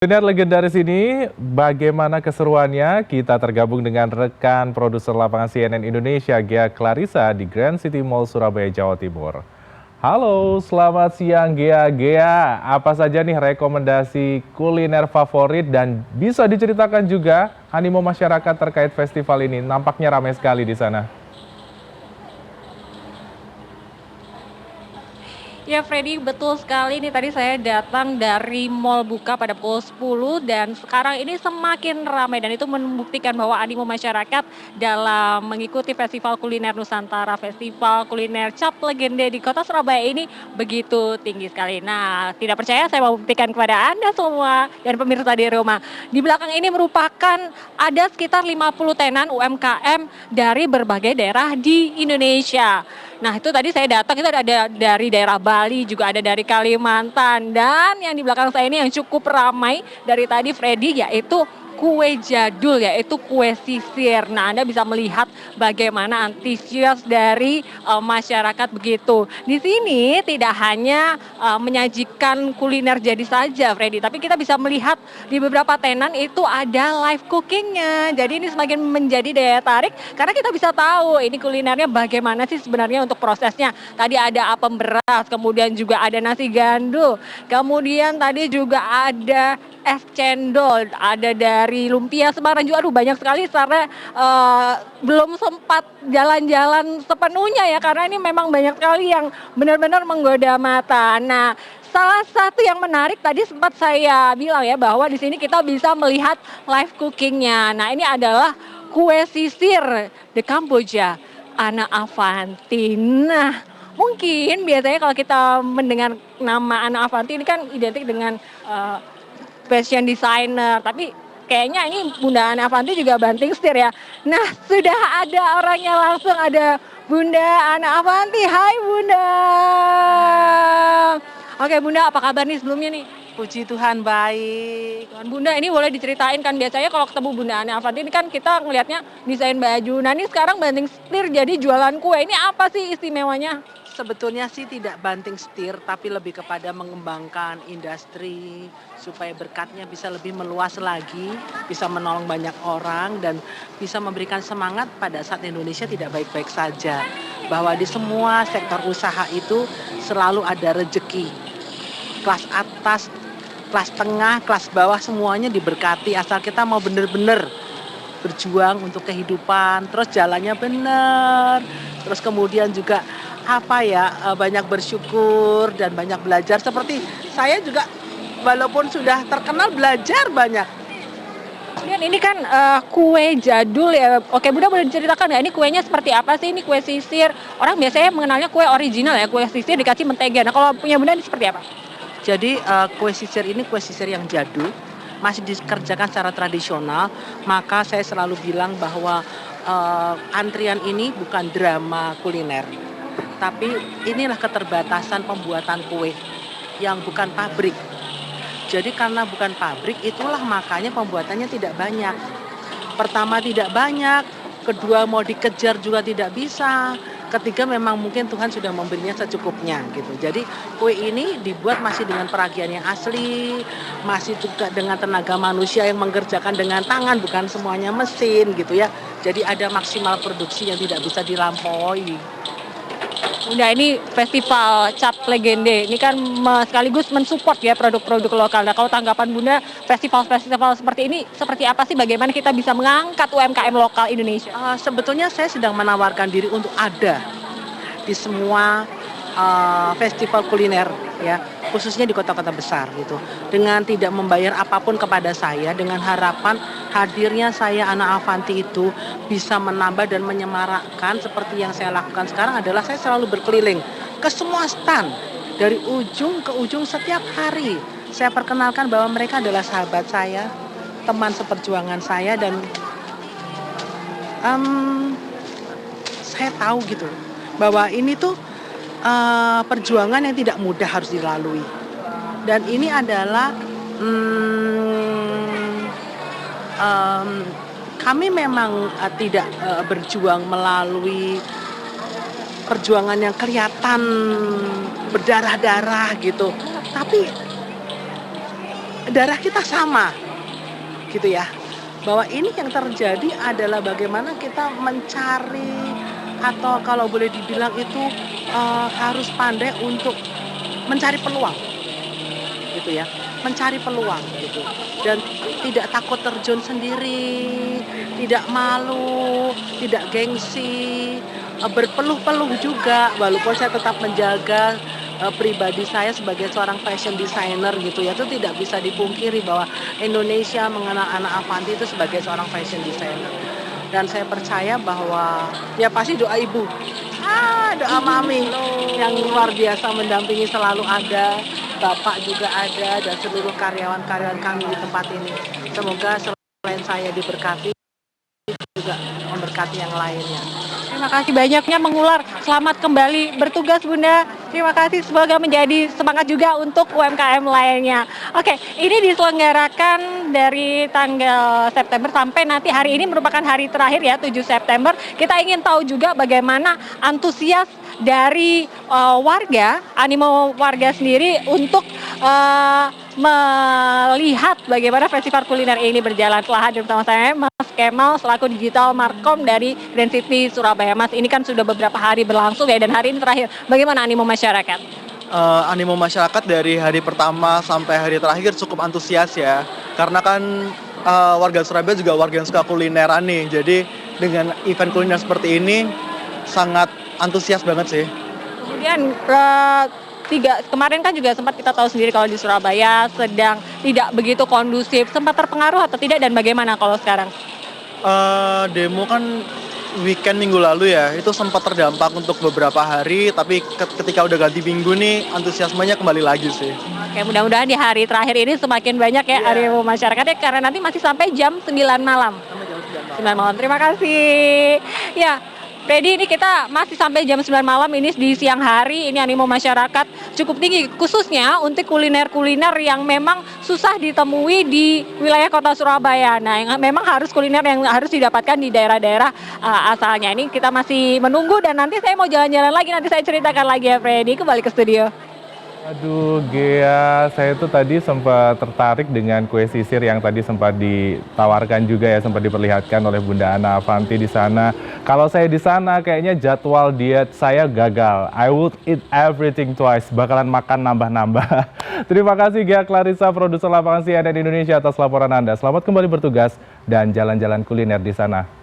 Kuliner legendaris ini, bagaimana keseruannya? Kita tergabung dengan rekan produser lapangan CNN Indonesia, Ghea Clarissa di Grand City Mall Surabaya, Jawa Timur. Halo, selamat siang Ghea. Ghea, apa saja nih rekomendasi kuliner favorit dan bisa diceritakan juga animo masyarakat terkait festival ini? Nampaknya ramai sekali di sana. Ya Freddy, betul sekali nih tadi saya datang dari Mall buka pada pukul 10 dan sekarang ini semakin ramai dan itu membuktikan bahwa animo masyarakat dalam mengikuti Festival Kuliner Nusantara, Festival Kuliner Cap Legende di Kota Surabaya ini begitu tinggi sekali. Nah, tidak percaya saya mau buktikan kepada Anda semua dan pemirsa di rumah. Di belakang ini merupakan ada sekitar 50 tenan UMKM dari berbagai daerah di Indonesia. Nah, itu tadi saya datang itu ada dari daerah Bali, juga ada dari Kalimantan, dan yang di belakang saya ini yang cukup ramai dari tadi Freddy, yaitu kue jadul, yaitu kue sisir. Nah, Anda bisa melihat bagaimana antusias dari masyarakat begitu. Di sini tidak hanya menyajikan kuliner jadi saja, Freddy, tapi kita bisa melihat di beberapa tenan itu ada live cookingnya. Jadi ini semakin menjadi daya tarik karena kita bisa tahu ini kulinernya bagaimana sih sebenarnya untuk prosesnya. Tadi ada apem beras, kemudian juga ada nasi gandul, kemudian tadi juga ada es cendol, ada dari lumpia Semarang juga. Aduh, banyak sekali karena belum sempat jalan-jalan sepenuhnya ya, karena ini memang banyak sekali yang benar-benar menggoda mata. Nah, salah satu yang menarik tadi sempat saya bilang ya bahwa di sini kita bisa melihat live cookingnya. Nah, ini adalah kue sisir de Kamboja, Ana Avanti. Nah, mungkin biasanya kalau kita mendengar nama Ana Avanti ini kan identik dengan fashion designer, tapi kayaknya ini Bunda Ana Avanti juga banting setir ya. Nah, sudah ada orangnya langsung, ada Bunda Ana Avanti. Hai Bunda. Oke Bunda, apa kabar nih sebelumnya nih? Puji Tuhan baik. Bunda, ini boleh diceritain kan biasanya kalau ketemu Bunda Ana Avanti ini kan kita ngelihatnya desain baju. Nah, ini sekarang banting setir jadi jualan kue. Ini apa sih istimewanya? Sebetulnya sih tidak banting setir, tapi lebih kepada mengembangkan industri supaya berkatnya bisa lebih meluas lagi, bisa menolong banyak orang dan bisa memberikan semangat pada saat Indonesia tidak baik-baik saja. Bahwa di semua sektor usaha itu selalu ada rejeki. Kelas atas, kelas tengah, kelas bawah semuanya diberkati asal kita mau benar-benar berjuang untuk kehidupan, terus jalannya benar, terus kemudian juga banyak bersyukur dan banyak belajar. Seperti saya juga walaupun sudah terkenal belajar banyak. Kemudian ini kan kue jadul ya. Oke, Bunda boleh diceritakan nggak ini kuenya seperti apa sih? Ini kue sisir. Orang biasanya mengenalnya kue original ya, kue sisir dikasih mentega. Nah, kalau punya Bunda ini seperti apa? Jadi kue sisir ini kue sisir yang jadul, masih dikerjakan secara tradisional. Maka saya selalu bilang bahwa antrian ini bukan drama kuliner, tapi inilah keterbatasan pembuatan kue yang bukan pabrik. Jadi karena bukan pabrik, itulah makanya pembuatannya tidak banyak. Pertama tidak banyak, kedua mau dikejar juga tidak bisa, ketiga memang mungkin Tuhan sudah memberinya secukupnya gitu. Jadi kue ini dibuat masih dengan peragian yang asli, masih juga dengan tenaga manusia yang mengerjakan dengan tangan, bukan semuanya mesin gitu ya. Jadi ada maksimal produksi yang tidak bisa dilampaui. Bunda, ini festival Cap Legende. Ini kan sekaligus mensupport ya produk-produk lokal. Nah, kalau tanggapan Bunda, festival-festival seperti ini seperti apa sih? Bagaimana kita bisa mengangkat UMKM lokal Indonesia? Sebetulnya saya sedang menawarkan diri untuk ada di semua festival kuliner ya, khususnya di kota-kota besar gitu. Dengan tidak membayar apapun kepada saya, dengan harapan hadirnya saya Ana Avanti itu bisa menambah dan menyemarakkan. Seperti yang saya lakukan sekarang adalah saya selalu berkeliling ke semua stand dari ujung ke ujung setiap hari. Saya perkenalkan bahwa mereka adalah sahabat saya, teman seperjuangan saya, dan saya tahu gitu bahwa ini tuh perjuangan yang tidak mudah harus dilalui. Dan ini adalah kami memang tidak berjuang melalui perjuangan yang kelihatan berdarah-darah gitu. Tapi darah kita sama, gitu ya. Bahwa ini yang terjadi adalah bagaimana kita mencari atau kalau boleh dibilang itu harus pandai untuk mencari peluang, gitu ya, mencari peluang gitu, dan tidak takut terjun sendiri, tidak malu, tidak gengsi, berpeluh-peluh juga, walaupun saya tetap menjaga pribadi saya sebagai seorang fashion designer gitu ya, itu tidak bisa dipungkiri bahwa Indonesia mengenal Ana Avanti itu sebagai seorang fashion designer. Dan saya percaya bahwa ya pasti doa ibu, doa mami yang luar biasa mendampingi selalu ada, bapak juga ada, dan seluruh karyawan-karyawan kami di tempat ini. Semoga selain saya diberkati, juga memberkati yang lainnya. Terima kasih banyaknya mengular. Selamat kembali bertugas Bunda. Terima kasih, semoga menjadi semangat juga untuk UMKM lainnya. Oke, ini diselenggarakan dari tanggal September sampai nanti hari ini merupakan hari terakhir ya, 7 September. Kita ingin tahu juga bagaimana antusias dari warga, animo warga sendiri untuk melihat bagaimana festival kuliner ini berjalan. Telah hadir bersama saya Mas Kemal selaku digital markom dari Grand City Surabaya. Mas, ini kan sudah beberapa hari berlangsung ya, dan hari ini terakhir. Bagaimana animo masyarakat? Animo masyarakat dari hari pertama sampai hari terakhir cukup antusias ya. Karena kan warga Surabaya juga warga yang suka kulineran nih. Jadi dengan event kuliner seperti ini sangat antusias banget sih. Kemudian kemarin kan juga sempat kita tahu sendiri kalau di Surabaya sedang tidak begitu kondusif. Sempat terpengaruh atau tidak, dan bagaimana kalau sekarang? Demo kan weekend minggu lalu ya, itu sempat terdampak untuk beberapa hari, tapi ketika udah ganti minggu nih antusiasmenya kembali lagi sih. Oke, mudah-mudahan di hari terakhir ini semakin banyak ya animo masyarakatnya, karena nanti masih sampai jam 9 malam. 9 malam. Terima kasih. Ya, Freddy, ini kita masih sampai jam 9 malam ini di siang hari. Ini animo masyarakat cukup tinggi, khususnya untuk kuliner-kuliner yang memang susah ditemui di wilayah kota Surabaya. Nah, yang memang harus kuliner yang harus didapatkan di daerah-daerah asalnya. Ini kita masih menunggu, dan nanti saya mau jalan-jalan lagi. Nanti saya ceritakan lagi ya, Freddy. Kembali ke studio. Aduh, Gea, saya tuh tadi sempat tertarik dengan kue sisir yang tadi sempat ditawarkan juga ya, sempat diperlihatkan oleh Bunda Ana Avanti di sana. Kalau saya di sana kayaknya jadwal diet saya gagal. I would eat everything twice, bakalan makan nambah-nambah. Terima kasih Gea Clarissa, produser lapangan CNN Indonesia atas laporan Anda. Selamat kembali bertugas dan jalan-jalan kuliner di sana.